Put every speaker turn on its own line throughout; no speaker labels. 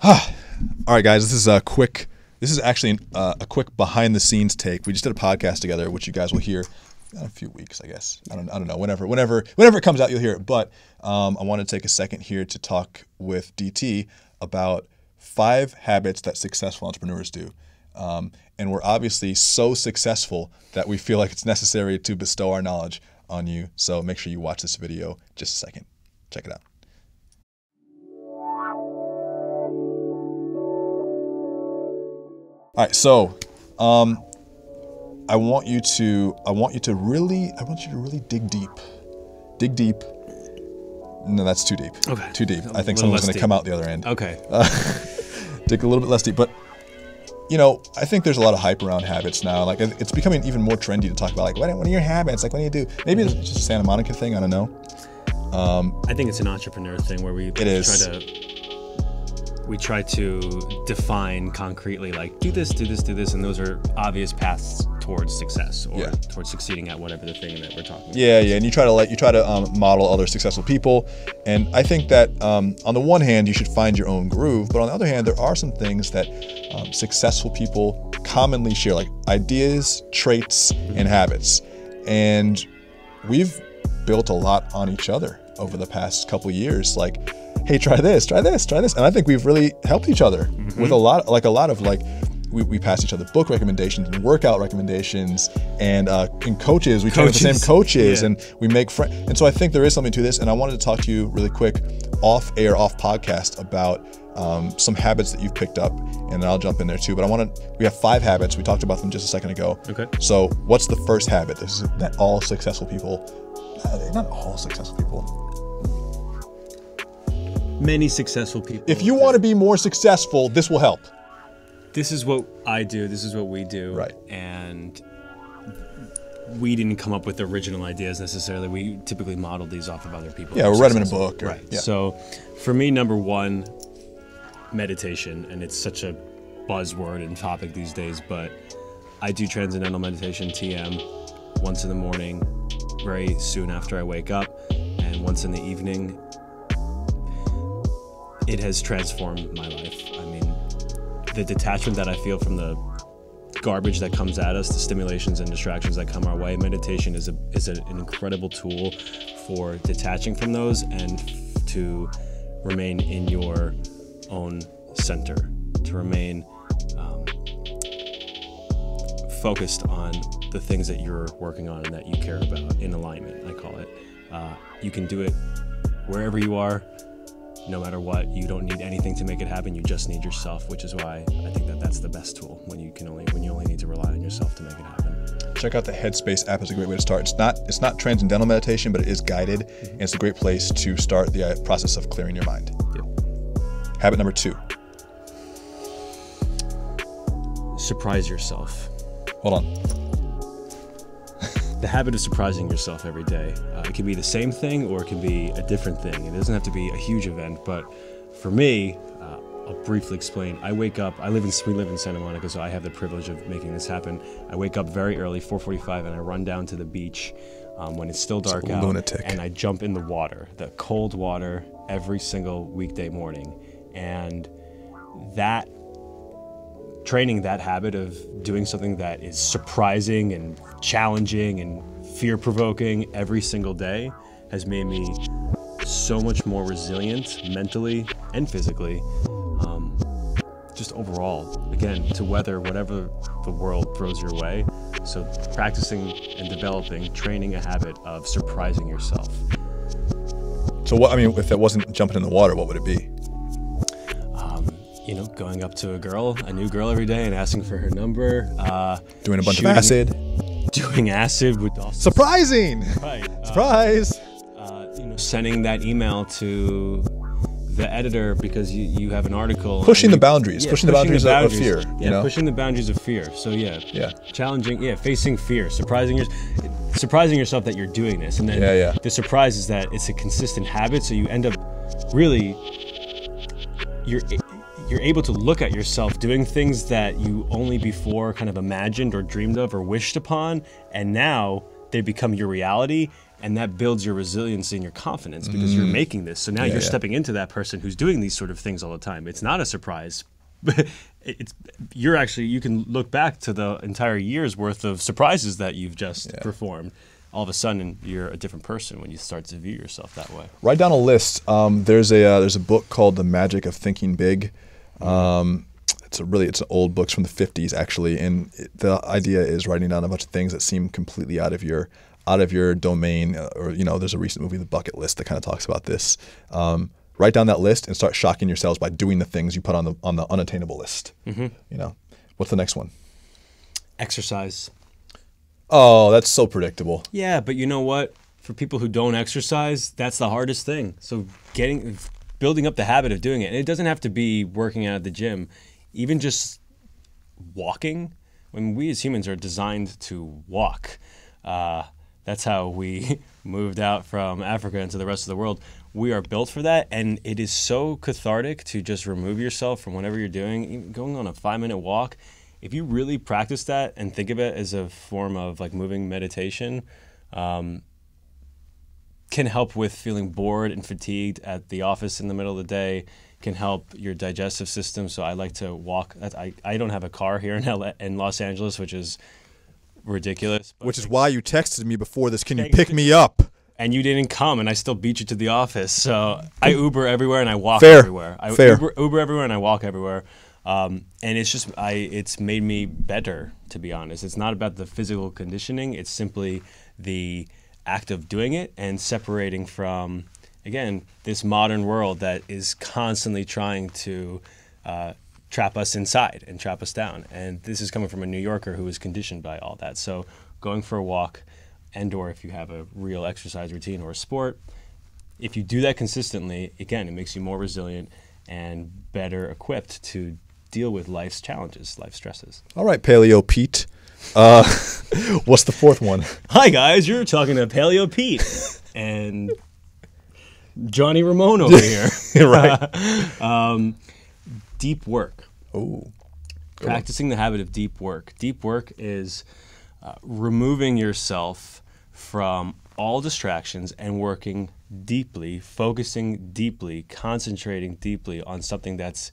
All right, guys, this is a quick. This is actually a quick behind the scenes take. We just did a podcast together, which you guys will hear in a few weeks, I guess. I don't know. Whenever it comes out, you'll hear it. But I want to take a second here to talk with DT about 5 habits that successful entrepreneurs do. And we're obviously so successful that we feel like it's necessary to bestow our knowledge on you. So make sure you watch this video just a second. Check it out. All right, so I want you to really dig deep. Dig deep. No, that's too deep.
Okay.
Too deep. I think someone's going to come out the other end.
Okay.
Dig a little bit less deep, but you know, I think there's a lot of hype around habits now. Like it's becoming even more trendy to talk about like what are your habits? Like what do you do? Maybe it's just a Santa Monica thing. I don't know.
I think it's an entrepreneur thing where we try to define concretely, like do this, and those are obvious paths towards success or towards succeeding at whatever the thing that we're talking about.
Yeah, and you try to model other successful people, and I think that on the one hand you should find your own groove, but on the other hand there are some things that successful people commonly share, like ideas, traits, and habits, and we've built a lot on each other over the past couple years. Like, hey, try this. And I think we've really helped each other with a lot of we pass each other book recommendations and workout recommendations and coaches. We train with the same coaches and we make friends. And so I think there is something to this. And I wanted to talk to you really quick off podcast about some habits that you've picked up, and then I'll jump in there too. But we have 5 habits. We talked about them just a second ago. Okay. So what's the first habit that all successful people, not all successful people,
many successful people.
If you want to be more successful, this will help.
This is what I do. This is what we do.
Right.
And we didn't come up with original ideas necessarily. We typically modeled these off of other people.
Yeah, we read them in a book.
Right. Yeah. So for me, number 1, meditation. And it's such a buzzword and topic these days, but I do transcendental meditation, TM, once in the morning, very soon after I wake up, and once in the evening. It has transformed my life. I mean, the detachment that I feel from the garbage that comes at us, the stimulations and distractions that come our way, meditation is an incredible tool for detaching from those and to remain in your own center, to remain focused on the things that you're working on and that you care about, in alignment, I call it. You can do it wherever you are, no matter what. You don't need anything to make it happen. You just need yourself, which is why I think that that's the best tool when you only need to rely on yourself to make it happen.
Check out the Headspace app. It's a great way to start. It's not transcendental meditation, but it is guided, and it's a great place to start the process of clearing your mind. Yep. Habit number 2.
Surprise yourself.
Hold on.
The habit of surprising yourself every day. It can be the same thing or it can be a different thing. It doesn't have to be a huge event, but for me, I'll briefly explain. We live in Santa Monica, so I have the privilege of making this happen. I wake up very early, 4:45, and I run down to the beach when it's still dark out.
Lunatic.
And I jump in the water, the cold water, every single weekday morning. And training that habit of doing something that is surprising and challenging and fear-provoking every single day has made me so much more resilient mentally and physically, just overall, again, to weather whatever the world throws your way. So practicing and developing, training a habit of surprising yourself.
So if that wasn't jumping in the water, what would it be?
Going up to a new girl every day and asking for her number.
Doing a bunch of acid.
Doing acid would also...
Surprising!
Right.
Surprise!
Sending that email to the editor because you have an article.
Pushing the boundaries. Pushing the boundaries of fear.
Yeah, pushing the boundaries of fear. So challenging, facing fear, surprising yourself that you're doing this. And then the surprise is that it's a consistent habit, so you end up really... You're able to look at yourself doing things that you only before kind of imagined or dreamed of or wished upon, and now they become your reality, And that builds your resilience and your confidence because you're making this. So now you're stepping into that person who's doing these sort of things all the time. It's not a surprise. You can look back to the entire year's worth of surprises that you've just performed. All of a sudden, you're a different person when you start to view yourself that way.
Write down a list. There's a book called The Magic of Thinking Big. It's an old book from the 50s actually, and the idea is writing down a bunch of things that seem completely out of your domain. Or there's a recent movie, The Bucket List, that kind of talks about this. Write down that list and start shocking yourselves by doing the things you put on the unattainable list. What's the next one?
Exercise.
Oh, that's so predictable.
Yeah, but you know what? For people who don't exercise, that's the hardest thing. So building up the habit of doing it. And it doesn't have to be working out at the gym. Even just walking. When we as humans are designed to walk. That's how we moved out from Africa into the rest of the world. We are built for that, and it is so cathartic to just remove yourself from whatever you're doing. Even going on a 5-minute walk, if you really practice that and think of it as a form of like moving meditation, can help with feeling bored and fatigued at the office in the middle of the day, can help your digestive system. So I like to walk. I don't have a car here in Los Angeles, which is ridiculous.
Which is why you texted me before this. Can you pick me up?
And you didn't come, and I still beat you to the office. So I Uber everywhere and I walk everywhere. I Uber everywhere and I walk everywhere. And it's made me better, to be honest. It's not about the physical conditioning. It's simply the act of doing it and separating from, again, this modern world that is constantly trying to trap us inside and trap us down. And this is coming from a New Yorker who is conditioned by all that. So going for a walk, and/or if you have a real exercise routine or a sport, if you do that consistently, again, it makes you more resilient and better equipped to deal with life's challenges, life stresses.
All right, Paleo Pete. What's the fourth one?
Hi, guys. You're talking to Paleo Pete and Johnny Ramone over here.
Right.
Deep work.
Oh.
Practicing the habit of deep work. Deep work is removing yourself from all distractions and working deeply, focusing deeply, concentrating deeply on something that's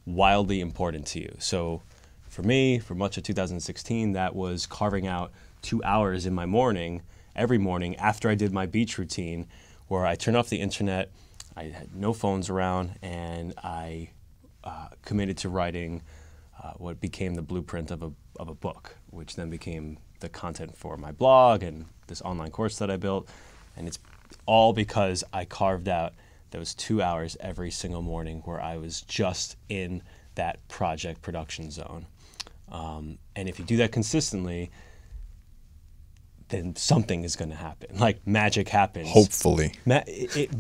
wildly important to you. So for me, for much of 2016, that was carving out 2 hours in my morning, every morning after I did my beach routine, where I turned off the internet, I had no phones around, and I committed to writing what became the blueprint of a book, which then became the content for my blog and this online course that I built. And it's all because I carved out those 2 hours every single morning where I was just in that project production zone. And if you do that consistently, then something is going to happen. Like magic happens.
Hopefully.
It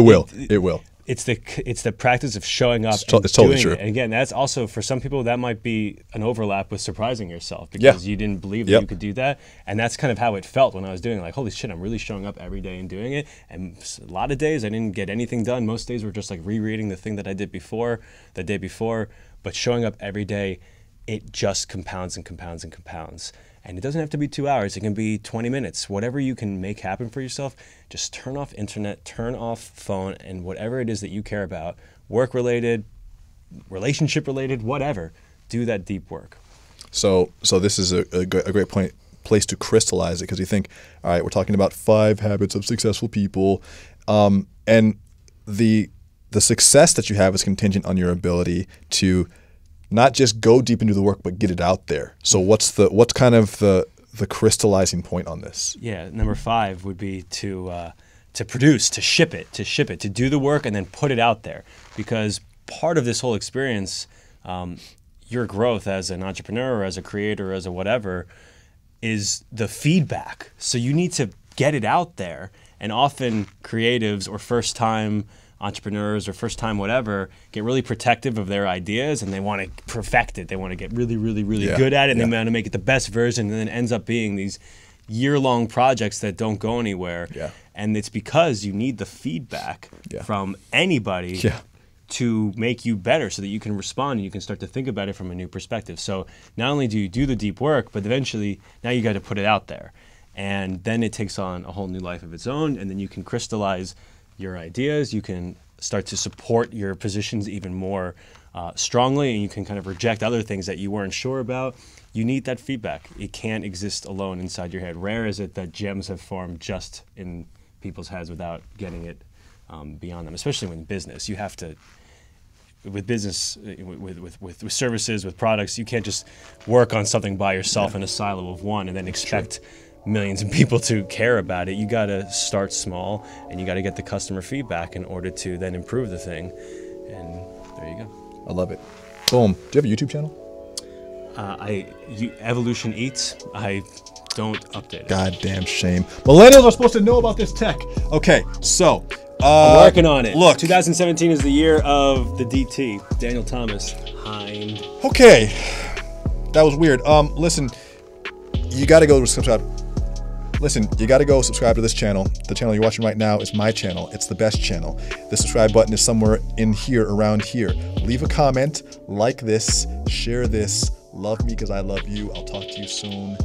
will.
It's the practice of showing up.
It's totally true.
And again, that's also, for some people, that might be an overlap with surprising yourself because you didn't believe that you could do that. And that's kind of how it felt when I was doing it. Like, holy shit, I'm really showing up every day and doing it. And a lot of days I didn't get anything done. Most days were just like rereading the thing that I did before, the day before. But showing up every day, it just compounds and compounds and compounds. And it doesn't have to be 2 hours. It can be 20 minutes. Whatever you can make happen for yourself, just turn off internet, turn off phone, and whatever it is that you care about, work-related, relationship-related, whatever, do that deep work.
So this is a great place to crystallize it, because you think, all right, we're talking about 5 habits of successful people, and the success that you have is contingent on your ability to not just go deep into the work, but get it out there. So what's kind of the crystallizing point on this?
Yeah, number 5 would be to produce, to ship it, to do the work and then put it out there. Because part of this whole experience, your growth as an entrepreneur or as a creator or as a whatever, is the feedback. So you need to get it out there. And often creatives or first-time entrepreneurs or first-time whatever get really protective of their ideas, and they want to perfect it. They want to get really, really, really good at it, and they want to make it the best version, and then it ends up being these year-long projects that don't go anywhere. Yeah. And it's because you need the feedback from anybody to make you better, so that you can respond and you can start to think about it from a new perspective. So not only do you do the deep work, but eventually now you got to put it out there. And then it takes on a whole new life of its own, and then you can crystallize your ideas. You can start to support your positions even more strongly, and you can kind of reject other things that you weren't sure about. You need that feedback. It can't exist alone inside your head. Rare is it that gems have formed just in people's heads without getting it beyond them, especially when business. You have to, with business, with services, with products, you can't just work on something by yourself in a silo of one and then expect millions of people to care about it. You got to start small, and you got to get the customer feedback in order to then improve the thing. And there you go.
I love it. Boom. Do you have a YouTube channel?
Evolution Eats. I don't update it.
Goddamn shame. Millennials are supposed to know about this tech. Okay, so
I'm working on it.
Look,
2017 is the year of the DT. Daniel Thomas Hind.
Okay, that was weird. Listen, you got to go subscribe. Listen, you got to go subscribe to this channel. The channel you're watching right now is my channel. It's the best channel. The subscribe button is somewhere in here, around here. Leave a comment, like this, share this. Love me because I love you. I'll talk to you soon.